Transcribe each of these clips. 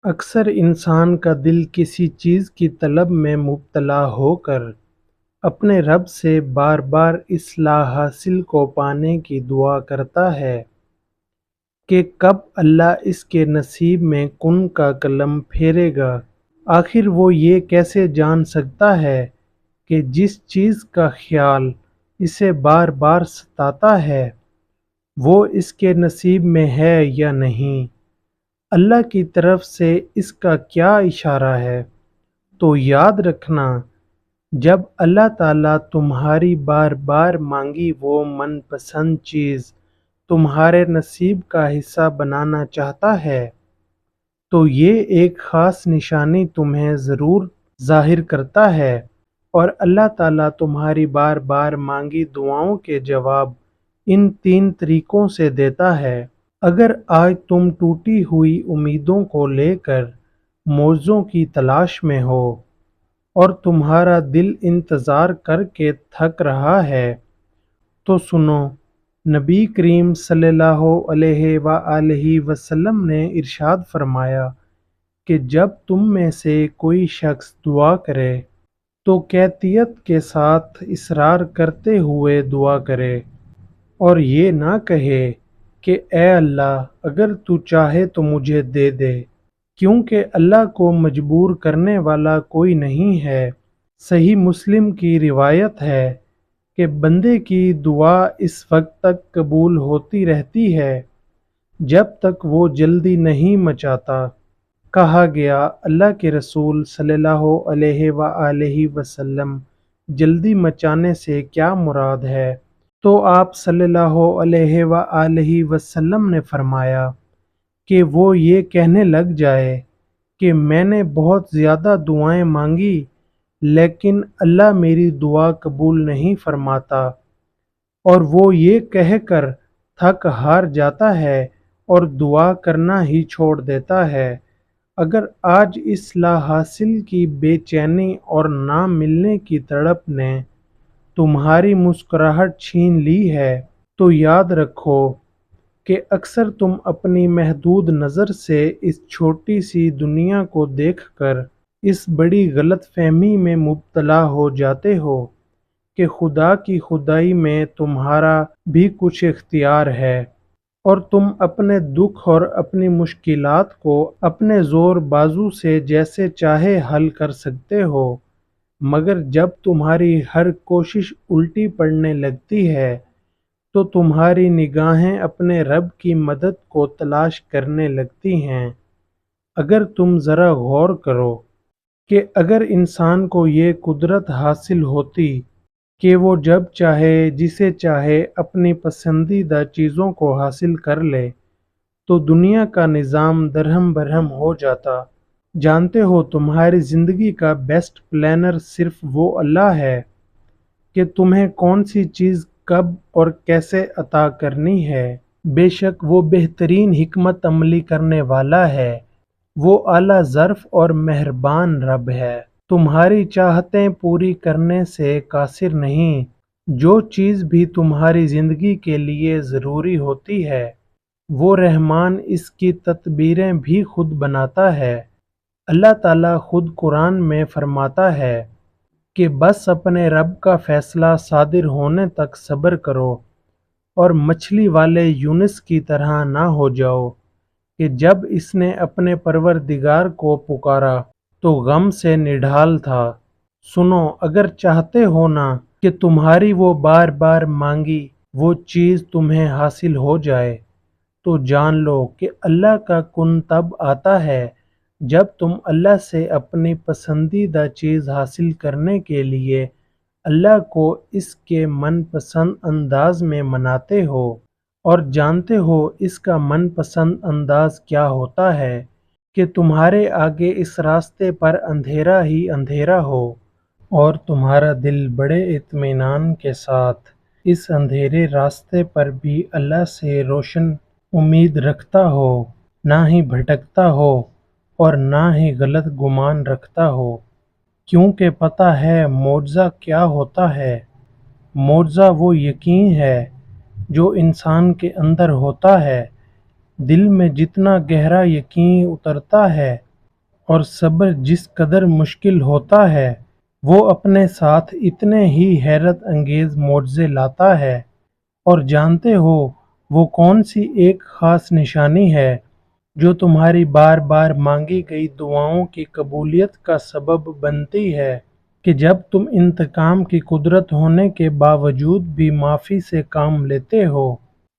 اکثر انسان کا دل کسی چیز کی طلب میں مبتلا ہو کر اپنے رب سے بار بار اصلاح حاصل کو پانے کی دعا کرتا ہے کہ کب اللہ اس کے نصیب میں کن کا قلم پھیرے گا۔ آخر وہ یہ کیسے جان سکتا ہے کہ جس چیز کا خیال اسے بار بار ستاتا ہے وہ اس کے نصیب میں ہے یا نہیں؟ اللہ کی طرف سے اس کا کیا اشارہ ہے؟ تو یاد رکھنا، جب اللہ تعالیٰ تمہاری بار بار مانگی وہ من پسند چیز تمہارے نصیب کا حصہ بنانا چاہتا ہے تو یہ ایک خاص نشانی تمہیں ضرور ظاہر کرتا ہے، اور اللہ تعالیٰ تمہاری بار بار مانگی دعاؤں کے جواب ان 3 طریقوں سے دیتا ہے۔ اگر آج تم ٹوٹی ہوئی امیدوں کو لے کر موزوں کی تلاش میں ہو اور تمہارا دل انتظار کر کے تھک رہا ہے تو سنو، نبی کریم صلی اللہ علیہ وآلہ وسلم نے ارشاد فرمایا کہ جب تم میں سے کوئی شخص دعا کرے تو قیطیت کے ساتھ اصرار کرتے ہوئے دعا کرے، اور یہ نہ کہے کہ اے اللہ اگر تو چاہے تو مجھے دے دے، کیونکہ اللہ کو مجبور کرنے والا کوئی نہیں ہے۔ صحیح مسلم کی روایت ہے کہ بندے کی دعا اس وقت تک قبول ہوتی رہتی ہے جب تک وہ جلدی نہیں مچاتا۔ کہا گیا، اللہ کے رسول صلی اللہ علیہ وآلہ وسلم جلدی مچانے سے کیا مراد ہے؟ تو آپ صلی اللہ علیہ وآلہ وسلم نے فرمایا کہ وہ یہ کہنے لگ جائے کہ میں نے بہت زیادہ دعائیں مانگی لیکن اللہ میری دعا قبول نہیں فرماتا، اور وہ یہ کہہ کر تھک ہار جاتا ہے اور دعا کرنا ہی چھوڑ دیتا ہے۔ اگر آج اصلاح حاصل کی بے چینی اور نہ ملنے کی تڑپ نے تمہاری مسکراہٹ چھین لی ہے تو یاد رکھو کہ اکثر تم اپنی محدود نظر سے اس چھوٹی سی دنیا کو دیکھ کر اس بڑی غلط فہمی میں مبتلا ہو جاتے ہو کہ خدا کی خدائی میں تمہارا بھی کچھ اختیار ہے، اور تم اپنے دکھ اور اپنی مشکلات کو اپنے زور بازو سے جیسے چاہے حل کر سکتے ہو، مگر جب تمہاری ہر کوشش الٹی پڑنے لگتی ہے تو تمہاری نگاہیں اپنے رب کی مدد کو تلاش کرنے لگتی ہیں۔ اگر تم ذرا غور کرو کہ اگر انسان کو یہ قدرت حاصل ہوتی کہ وہ جب چاہے جسے چاہے اپنی پسندیدہ چیزوں کو حاصل کر لے تو دنیا کا نظام درہم برہم ہو جاتا۔ جانتے ہو تمہاری زندگی کا بیسٹ پلانر صرف وہ اللہ ہے کہ تمہیں کون سی چیز کب اور کیسے عطا کرنی ہے۔ بے شک وہ بہترین حکمت عملی کرنے والا ہے، وہ اعلیٰ ظرف اور مہربان رب ہے۔ تمہاری چاہتیں پوری کرنے سے قاصر نہیں، جو چیز بھی تمہاری زندگی کے لیے ضروری ہوتی ہے وہ رحمان اس کی تدبیریں بھی خود بناتا ہے۔ اللہ تعالیٰ خود قرآن میں فرماتا ہے کہ بس اپنے رب کا فیصلہ صادر ہونے تک صبر کرو، اور مچھلی والے یونس کی طرح نہ ہو جاؤ کہ جب اس نے اپنے پروردگار کو پکارا تو غم سے نڈھال تھا۔ سنو، اگر چاہتے ہو نا کہ تمہاری وہ بار بار مانگی وہ چیز تمہیں حاصل ہو جائے تو جان لو کہ اللہ کا کن تب آتا ہے جب تم اللہ سے اپنی پسندیدہ چیز حاصل کرنے کے لیے اللہ کو اس کے من پسند انداز میں مناتے ہو، اور جانتے ہو اس کا من پسند انداز کیا ہوتا ہے کہ تمہارے آگے اس راستے پر اندھیرا ہی اندھیرا ہو اور تمہارا دل بڑے اطمینان کے ساتھ اس اندھیرے راستے پر بھی اللہ سے روشن امید رکھتا ہو، نہ ہی بھٹکتا ہو اور نہ ہی غلط گمان رکھتا ہو، کیونکہ پتہ ہے معجزہ کیا ہوتا ہے۔ معجزہ وہ یقین ہے جو انسان کے اندر ہوتا ہے۔ دل میں جتنا گہرا یقین اترتا ہے اور صبر جس قدر مشکل ہوتا ہے وہ اپنے ساتھ اتنے ہی حیرت انگیز معجزے لاتا ہے۔ اور جانتے ہو وہ کون سی ایک خاص نشانی ہے جو تمہاری بار بار مانگی گئی دعاؤں کی قبولیت کا سبب بنتی ہے؟ کہ جب تم انتقام کی قدرت ہونے کے باوجود بھی معافی سے کام لیتے ہو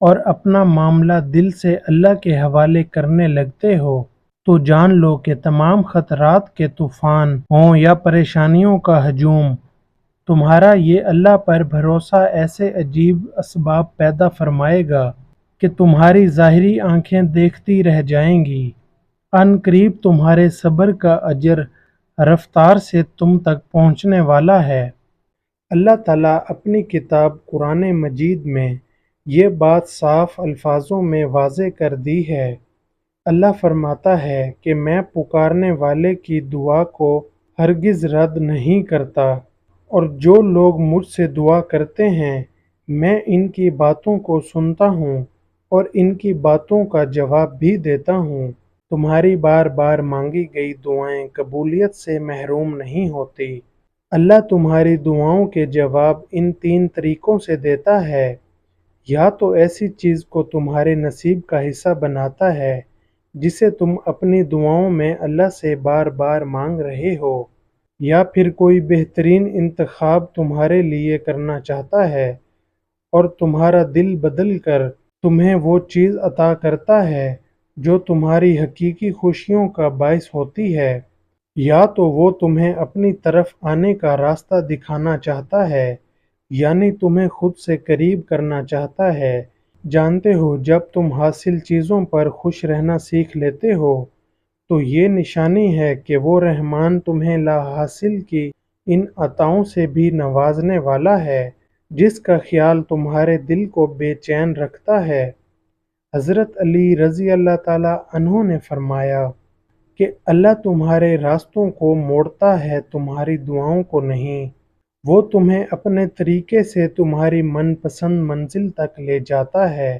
اور اپنا معاملہ دل سے اللہ کے حوالے کرنے لگتے ہو، تو جان لو کہ تمام خطرات کے طوفان ہوں یا پریشانیوں کا ہجوم، تمہارا یہ اللہ پر بھروسہ ایسے عجیب اسباب پیدا فرمائے گا کہ تمہاری ظاہری آنکھیں دیکھتی رہ جائیں گی۔ ان قریب تمہارے صبر کا اجر رفتار سے تم تک پہنچنے والا ہے۔ اللہ تعالیٰ اپنی کتاب قرآن مجید میں یہ بات صاف الفاظوں میں واضح کر دی ہے۔ اللہ فرماتا ہے کہ میں پکارنے والے کی دعا کو ہرگز رد نہیں کرتا، اور جو لوگ مجھ سے دعا کرتے ہیں میں ان کی باتوں کو سنتا ہوں اور ان کی باتوں کا جواب بھی دیتا ہوں۔ تمہاری بار بار مانگی گئی دعائیں قبولیت سے محروم نہیں ہوتی۔ اللہ تمہاری دعاؤں کے جواب ان 3 طریقوں سے دیتا ہے۔ یا تو ایسی چیز کو تمہارے نصیب کا حصہ بناتا ہے جسے تم اپنی دعاؤں میں اللہ سے بار بار مانگ رہے ہو، یا پھر کوئی بہترین انتخاب تمہارے لیے کرنا چاہتا ہے اور تمہارا دل بدل کر تمہیں وہ چیز عطا کرتا ہے جو تمہاری حقیقی خوشیوں کا باعث ہوتی ہے، یا تو وہ تمہیں اپنی طرف آنے کا راستہ دکھانا چاہتا ہے، یعنی تمہیں خود سے قریب کرنا چاہتا ہے۔ جانتے ہو جب تم حاصل چیزوں پر خوش رہنا سیکھ لیتے ہو تو یہ نشانی ہے کہ وہ رحمان تمہیں لا حاصل کی ان عطاؤں سے بھی نوازنے والا ہے جس کا خیال تمہارے دل کو بے چین رکھتا ہے۔ حضرت علی رضی اللہ تعالیٰ عنہ نے فرمایا کہ اللہ تمہارے راستوں کو موڑتا ہے، تمہاری دعاؤں کو نہیں۔ وہ تمہیں اپنے طریقے سے تمہاری من پسند منزل تک لے جاتا ہے۔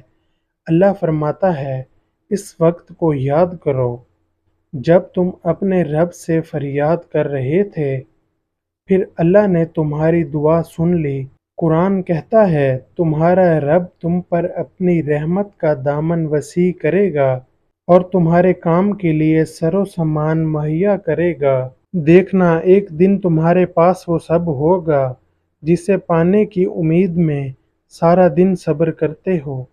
اللہ فرماتا ہے، اس وقت کو یاد کرو جب تم اپنے رب سے فریاد کر رہے تھے، پھر اللہ نے تمہاری دعا سن لی۔ قرآن کہتا ہے تمہارا رب تم پر اپنی رحمت کا دامن وسیع کرے گا اور تمہارے کام کے لیے سر و سامان مہیا کرے گا۔ دیکھنا ایک دن تمہارے پاس وہ سب ہوگا جسے پانے کی امید میں سارا دن صبر کرتے ہو۔